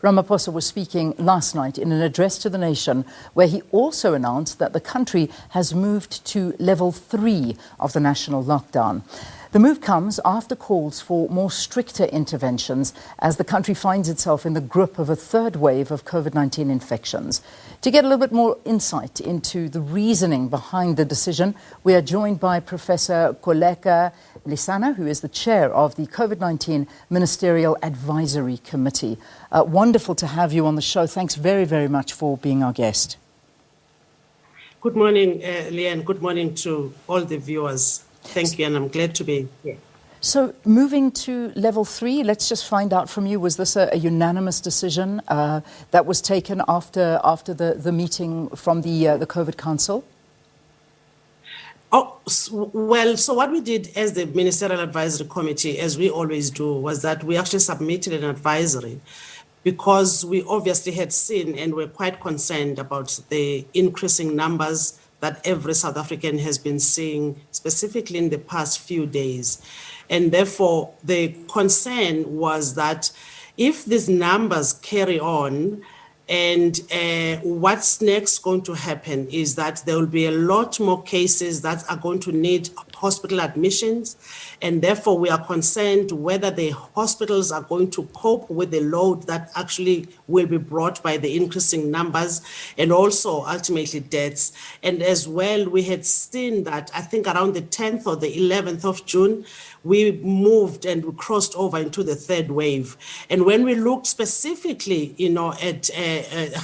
Ramaphosa was speaking last night in an address to the nation where he also announced that the country has moved to level 3 of the national lockdown. The move comes after calls for more stricter interventions as the country finds itself in the grip of a third wave of COVID-19 infections. To get a little bit more insight into the reasoning behind the decision, we are joined by Professor Koleka Mlisana, who is the chair of the COVID-19 Ministerial Advisory Committee. Wonderful to have you on the show. Thanks very, very much for being our guest. Good morning, Leanne. Good morning to all the viewers. Thank you, and I'm glad to be here. So moving to level 3, let's just find out from you, was this a unanimous decision that was taken after the meeting from the COVID Council? Oh, well, so what we did as the Ministerial Advisory Committee, as we always do, was that we actually submitted an advisory because we obviously had seen and were quite concerned about the increasing numbers that every South African has been seeing, specifically in the past few days. And therefore, the concern was that if these numbers carry on, and what's next going to happen is that there will be a lot more cases that are going to need hospital admissions. And therefore, we are concerned whether the hospitals are going to cope with the load that actually will be brought by the increasing numbers and also ultimately deaths. And as well, we had seen that I think around the 10th or the 11th of June, we moved and we crossed over into the third wave. And when we looked specifically, at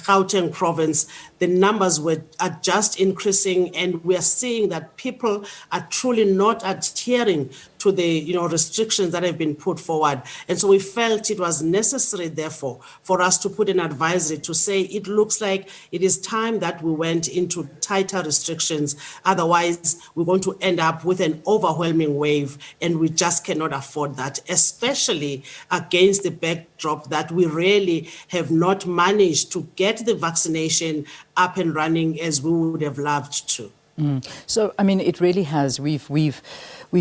Gauteng province, the numbers are just increasing, and we are seeing that people are truly not adhering to the restrictions that have been put forward. And so we felt it was necessary, therefore, for us to put an advisory to say it looks like it is time that we went into tighter restrictions. Otherwise, we're going to end up with an overwhelming wave, and we just cannot afford that, especially against the backdrop that we really have not managed to get the vaccination up and running as we would have loved to. So, I mean, it really has. We've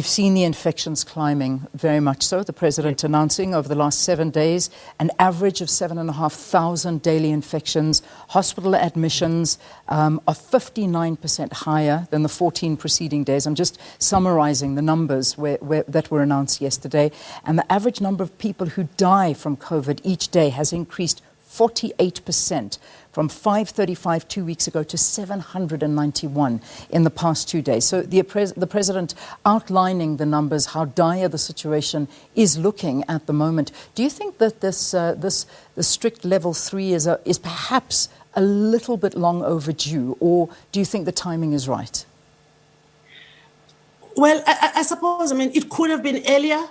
seen the infections climbing very much so. The president announcing over the last 7 days an average of 7,500 daily infections. Hospital admissions are 59% higher than the 14 preceding days. I'm just summarizing the numbers that were announced yesterday. And the average number of people who die from COVID each day has increased 48%. From 535 2 weeks ago to 791 in the past 2 days. So the president outlining the numbers, how dire the situation is looking at the moment. Do you think that the strict level 3 is perhaps a little bit long overdue, or do you think the timing is right? Well, I suppose, it could have been earlier.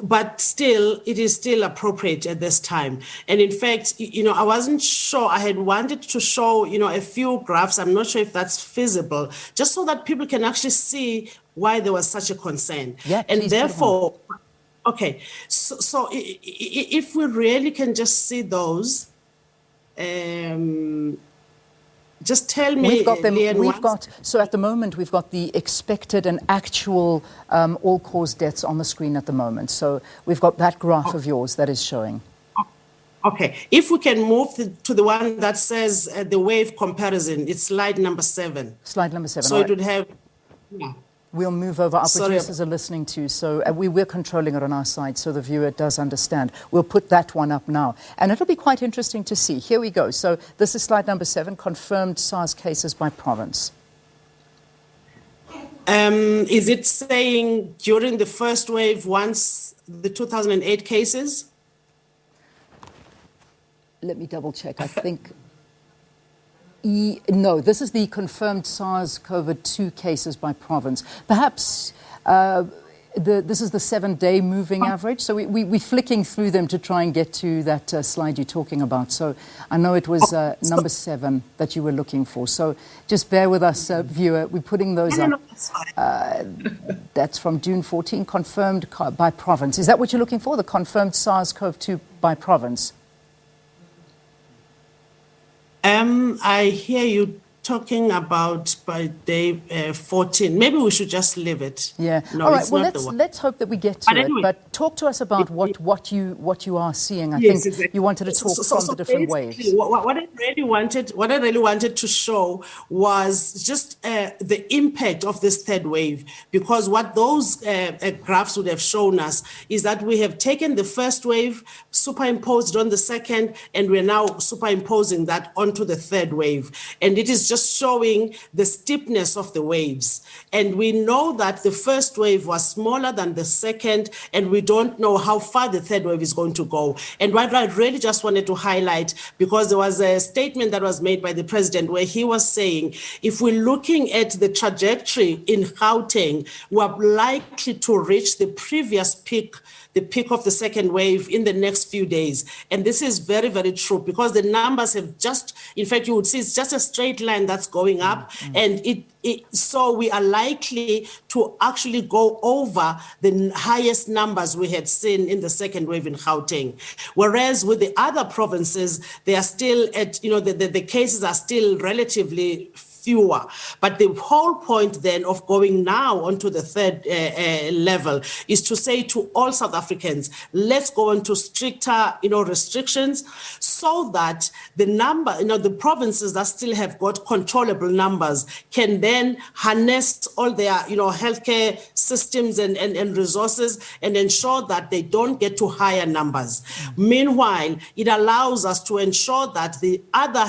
But still, it is still appropriate at this time. And in fact, I wasn't sure. I had wanted to show, a few graphs. I'm not sure if that's feasible, just so that people can actually see why there was such a concern. Yeah, and therefore, okay, so if we really can just see those, just tell me. We've got them. Leanne, so at the moment we've got the expected and actual all-cause deaths on the screen at the moment. So we've got that graph of yours that is showing. Okay, if we can move to the one that says the wave comparison, it's slide number 7. Slide number 7. So it would have. Yeah. We'll move over. Our producers are listening too, so we're controlling it on our side so the viewer does understand. We'll put that one up now. And it'll be quite interesting to see. Here we go. So this is slide number 7, confirmed SARS cases by province. Is it saying during the first wave, once the 2008 cases? Let me double check. I think... No, this is the confirmed SARS-CoV-2 cases by province. Perhaps this is the 7-day moving average. So we're flicking through them to try and get to that slide you're talking about. So I know it was number 7 that you were looking for. So just bear with us, viewer. We're putting those up. That's from June 14, confirmed by province. Is that what you're looking for, the confirmed SARS-CoV-2 by province? I hear you talking about by day 14. Maybe we should just leave it. Yeah. No, All right. it's Well, not the one. let's hope that we get to But anyway, it. But talk to us about what you are seeing. I yes, think exactly. you wanted to talk from the different waves. What I really wanted to show was just the impact of this third wave, because what those graphs would have shown us is that we have taken the first wave, superimposed on the second, and we're now superimposing that onto the third wave. And it is just showing the steepness of the waves. And we know that the first wave was smaller than the second, and we don't know how far the third wave is going to go. And what I really just wanted to highlight, because there was a statement that was made by the president where he was saying, if we're looking at the trajectory in Gauteng, we're likely to reach the previous peak, the peak of the second wave in the next few days. And this is very, very true, because the numbers have just, in fact, you would see it's just a straight line that's going up. And so we are likely to actually go over the highest numbers we had seen in the second wave in Gauteng. Whereas with the other provinces, they are still at, the cases are still relatively fewer. But the whole point then of going now onto the third level is to say to all South Africans, let's go into stricter, restrictions, so that the number, the provinces that still have got controllable numbers can then harness all their, healthcare systems and resources and ensure that they don't get to higher numbers. Meanwhile, it allows us to ensure that the other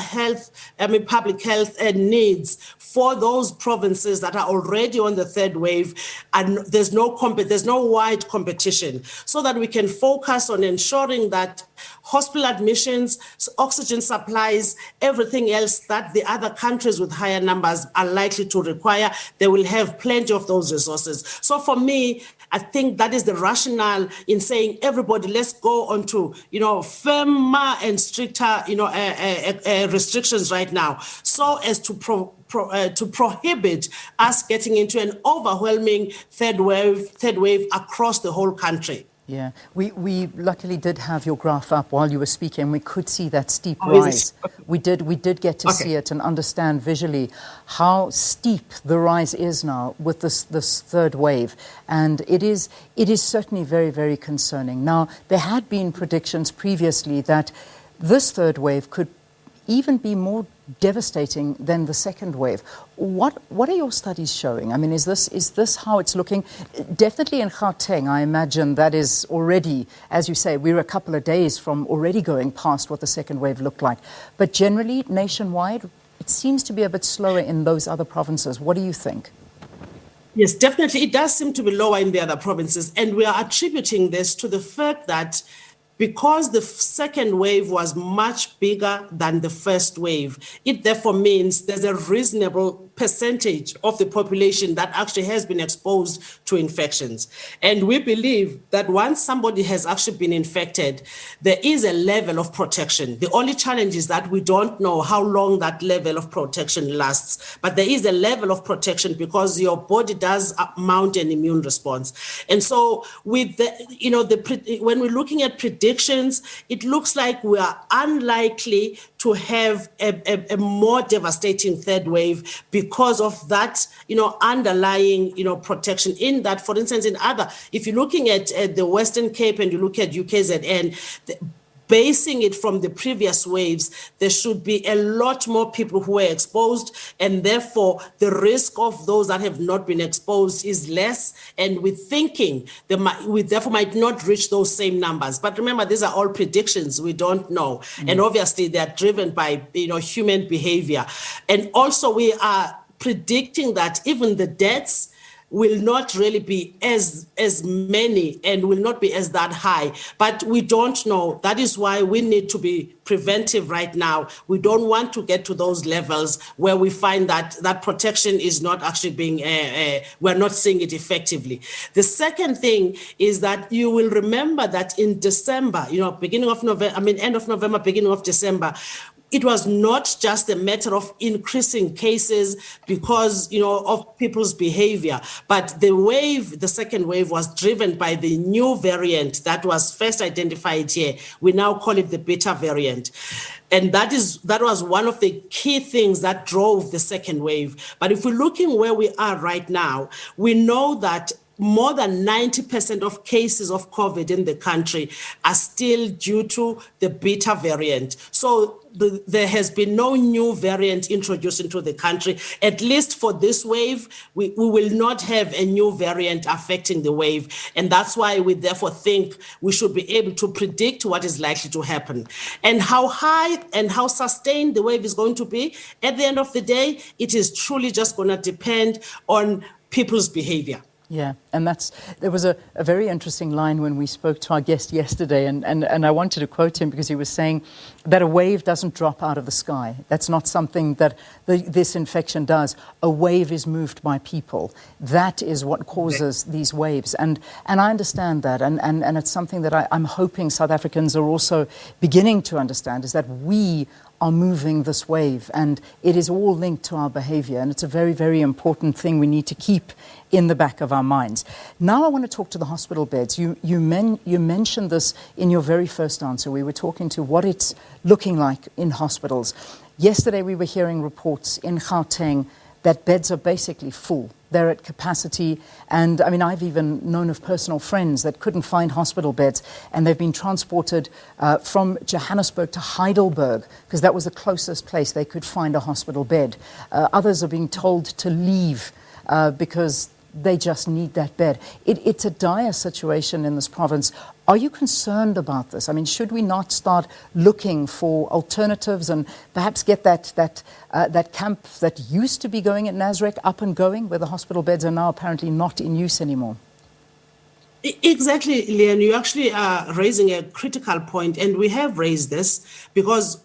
public health needs for those provinces that are already on the third wave, and there's no wide competition, so that we can focus on ensuring that hospital admissions, oxygen supplies, everything else that the other countries with higher numbers are likely to require, they will have plenty of those resources. So for me, I think that is the rationale in saying, everybody, let's go on to, firmer and stricter, restrictions right now, so as to prohibit us getting into an overwhelming third wave across the whole country. Yeah, we luckily did have your graph up while you were speaking. We could see that steep rise. We did get to see it and understand visually how steep the rise is now with this third wave, and it is certainly very, very concerning. Now, there had been predictions previously that this third wave could even be more devastating than the second wave. What are your studies showing? I mean, is this how it's looking? Definitely in Gauteng, I imagine that is already, as you say, we're a couple of days from already going past what the second wave looked like. But generally, nationwide, it seems to be a bit slower in those other provinces. What do you think? Yes, definitely. It does seem to be lower in the other provinces. And we are attributing this to the fact that because the second wave was much bigger than the first wave, it therefore means there's a reasonable percentage of the population that actually has been exposed to infections. And we believe that once somebody has actually been infected, there is a level of protection. The only challenge is that we don't know how long that level of protection lasts. But there is a level of protection because your body does mount an immune response. And so with when we're looking at predictions, it looks like we are unlikely to have a more devastating third wave because of that, underlying, protection in that. For instance, if you're looking at the Western Cape and you look at UKZN, basing it from the previous waves, there should be a lot more people who are exposed, and therefore the risk of those that have not been exposed is less, and we're thinking we therefore might not reach those same numbers. But remember, these are all predictions. We don't know. And obviously they're driven by human behavior. And also we are predicting that even the deaths will not really be as many and will not be as that high. But we don't know. That is why we need to be preventive right now. We don't want to get to those levels where we find that protection is not actually being, we're not seeing it effectively. The second thing is that you will remember that in December, end of November, beginning of December, it was not just a matter of increasing cases because, of people's behavior, but the second wave was driven by the new variant that was first identified here. We now call it the Beta variant. And that was one of the key things that drove the second wave. But if we're looking where we are right now, we know that more than 90% of cases of COVID in the country are still due to the Beta variant. So there has been no new variant introduced into the country. At least for this wave, we will not have a new variant affecting the wave. And that's why we therefore think we should be able to predict what is likely to happen. And how high and how sustained the wave is going to be, at the end of the day, it is truly just going to depend on people's behavior. Yeah, and there was a very interesting line when we spoke to our guest yesterday, and I wanted to quote him because he was saying that a wave doesn't drop out of the sky. That's not something that this infection does. A wave is moved by people. That is what causes these waves. And I understand that, and it's something that I'm hoping South Africans are also beginning to understand, is that we are moving this wave, and it is all linked to our behavior, and it's a very, very important thing we need to keep in the back of our minds. Now I want to talk to the hospital beds. You mentioned this in your very first answer. We were talking to what it's looking like in hospitals. Yesterday we were hearing reports in Gauteng that beds are basically full. They're at capacity. And I mean, I've even known of personal friends that couldn't find hospital beds, and they've been transported from Johannesburg to Heidelberg because that was the closest place they could find a hospital bed. Others are being told to leave because they just need that bed. It's a dire situation in this province. Are you concerned about this? I mean, should we not start looking for alternatives and perhaps get that camp that used to be going at Nasrec up and going, where the hospital beds are now apparently not in use anymore? Exactly, Leon. You actually are raising a critical point, and we have raised this because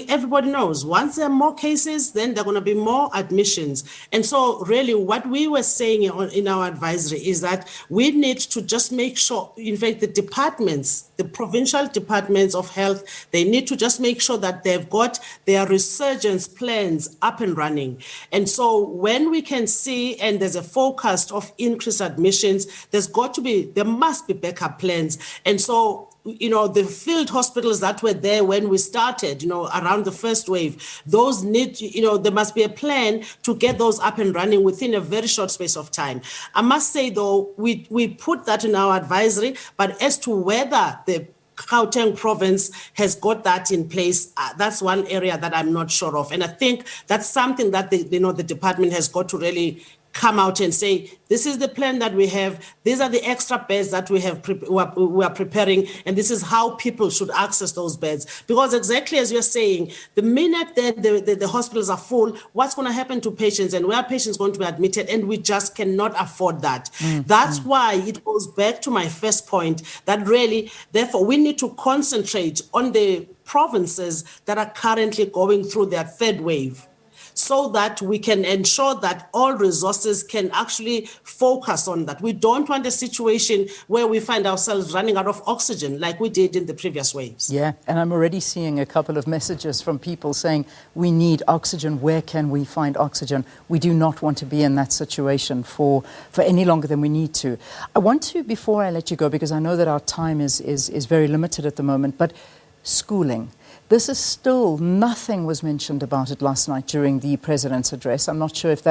everybody knows, once there are more cases, then there are going to be more admissions. And so really what we were saying in our advisory is that we need to just make sure, in fact, the provincial departments of health, they need to just make sure that they've got their resurgence plans up and running. And so when we can see, and there's a forecast of increased admissions, there must be backup plans. And so the field hospitals that were there when we started, around the first wave, those there must be a plan to get those up and running within a very short space of time. I must say, though, we put that in our advisory, but as to whether the Gauteng province has got that in place, that's one area that I'm not sure of. And I think that's something that the department has got to really come out and say, this is the plan that we have, these are the extra beds that we are preparing, and this is how people should access those beds. Because exactly as you're saying, the minute that the hospitals are full, what's going to happen to patients, and where are patients going to be admitted? And we just cannot afford that. That's why it goes back to my first point, that really, therefore, we need to concentrate on the provinces that are currently going through their third wave, so that we can ensure that all resources can actually focus on that. We don't want a situation where we find ourselves running out of oxygen like we did in the previous waves. Yeah, and I'm already seeing a couple of messages from people saying, we need oxygen. Where can we find oxygen? We do not want to be in that situation for any longer than we need to. I want to, before I let you go, because I know that our time is very limited at the moment, but schooling. This is still, nothing was mentioned about it last night during the President's address. I'm not sure if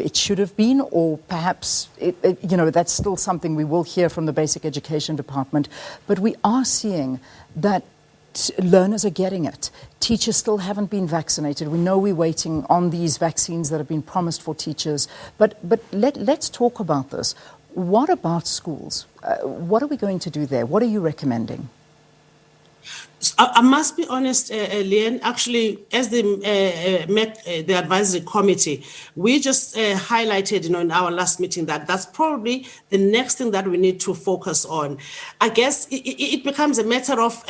it should have been, or perhaps, that's still something we will hear from the Basic Education Department. But we are seeing that learners are getting it. Teachers still haven't been vaccinated. We know we're waiting on these vaccines that have been promised for teachers. But let's talk about this. What about schools? What are we going to do there? What are you recommending? I must be honest, Leanne, actually, as the advisory committee, we just highlighted, in our last meeting that that's probably the next thing that we need to focus on. I guess it becomes a matter of,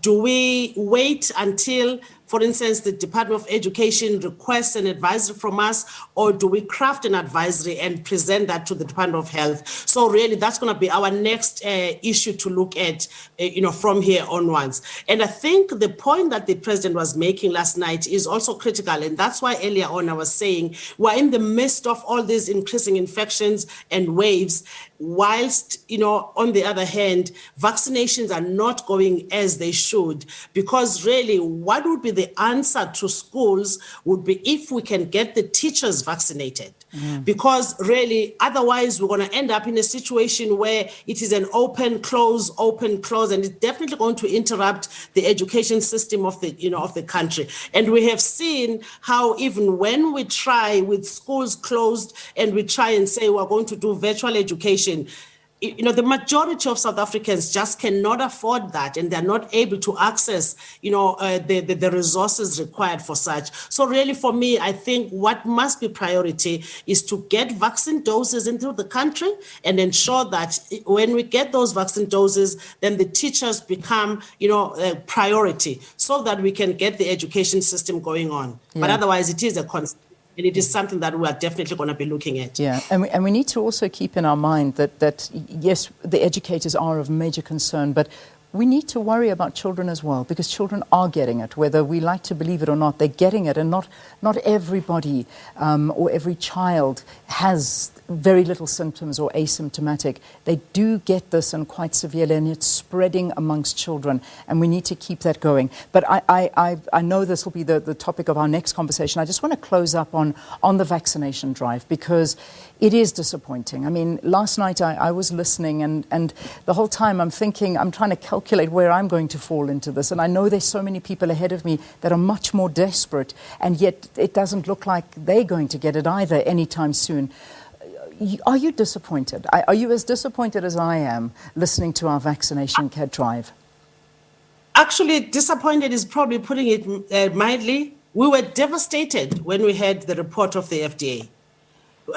do we wait until, for instance, the Department of Education requests an advisory from us, or do we craft an advisory and present that to the Department of Health? So really, that's going to be our next issue to look at, from here onwards. And I think the point that the president was making last night is also critical. And that's why earlier on I was saying we're in the midst of all these increasing infections and waves, whilst, on the other hand, vaccinations are not going as they should, because really what would be the answer to schools would be if we can get the teachers vaccinated. Because really, otherwise we're going to end up in a situation where it is an open, close, and it's definitely going to interrupt the education system of the country. And we have seen how even when we try with schools closed and we try and say we're going to do virtual education, the majority of South Africans just cannot afford that, and they're not able to access, the resources required for such. So really, for me, I think what must be priority is to get vaccine doses into the country and ensure that when we get those vaccine doses, then the teachers become, a priority so that we can get the education system going on. Yeah. But otherwise, it is a concern. And it is something that we are definitely going to be looking at. Yeah, and we need to also keep in our mind that yes, the educators are of major concern, but we need to worry about children as well, because children are getting it, whether we like to believe it or not. They're getting it, and not everybody or every child has very little symptoms or asymptomatic. They do get this, and quite severely, and it's spreading amongst children, and we need to keep that going. But I know this will be the topic of our next conversation. I just want to close up on the vaccination drive, because it is disappointing. I mean, last night I was listening, and the whole time I'm thinking, I'm trying to calculate where I'm going to fall into this. And I know there's so many people ahead of me that are much more desperate, and yet it doesn't look like they're going to get it either anytime soon. Are you disappointed? Are you as disappointed as I am listening to our vaccination drive? Actually, disappointed is probably putting it mildly. We were devastated when we heard the report of the FDA.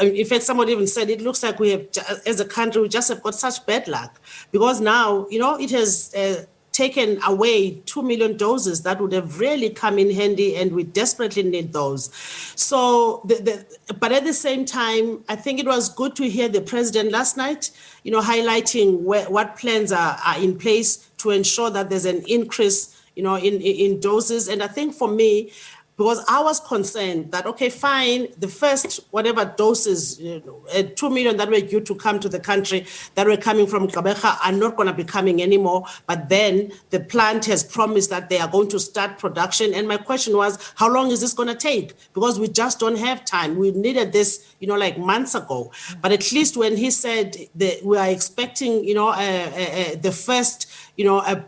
In fact, someone even said it looks like we have, as a country, we just have got such bad luck, because now, it has taken away 2 million doses that would have really come in handy, and we desperately need those. So, but at the same time, I think it was good to hear the president last night, highlighting what plans are in place to ensure that there's an increase, in doses. And I think for me, because I was concerned that, okay, fine, the first whatever doses, 2 million that were due to come to the country that were coming from Gqeberha are not going to be coming anymore. But then the plant has promised that they are going to start production. And my question was, how long is this going to take? Because we just don't have time. We needed this, like months ago. But at least when he said that we are expecting, the first,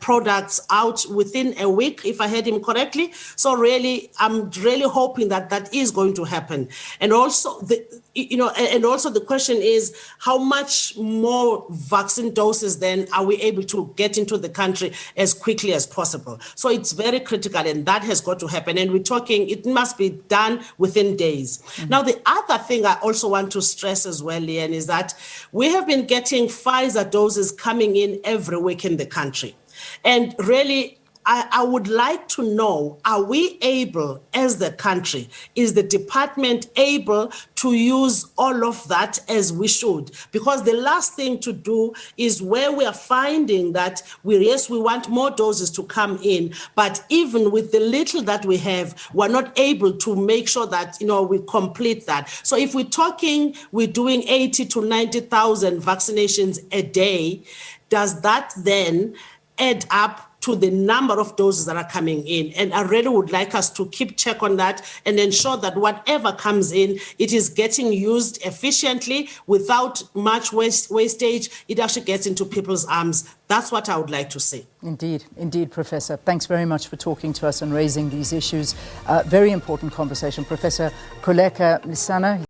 products out within a week, if I heard him correctly. So really, I'm really hoping that is going to happen. And also the question is, how much more vaccine doses then are we able to get into the country as quickly as possible? So it's very critical, and that has got to happen. And we're talking, it must be done within days. Mm-hmm. Now, the other thing I also want to stress as well, Leanne, is that we have been getting Pfizer doses coming in every week in the country. And really, I would like to know, are we able as the country, is the department able to use all of that as we should? Because the last thing to do is where we are finding that we want more doses to come in, but even with the little that we have, we're not able to make sure that, we complete that. So if we're doing 80 to 90,000 vaccinations a day, does that then add up to the number of doses that are coming in? And I really would like us to keep check on that and ensure that whatever comes in, it is getting used efficiently without much wastage. It actually gets into people's arms. That's what I would like to see. Indeed, Professor. Thanks very much for talking to us and raising these issues. Very important conversation. Professor Koleka Mlisana.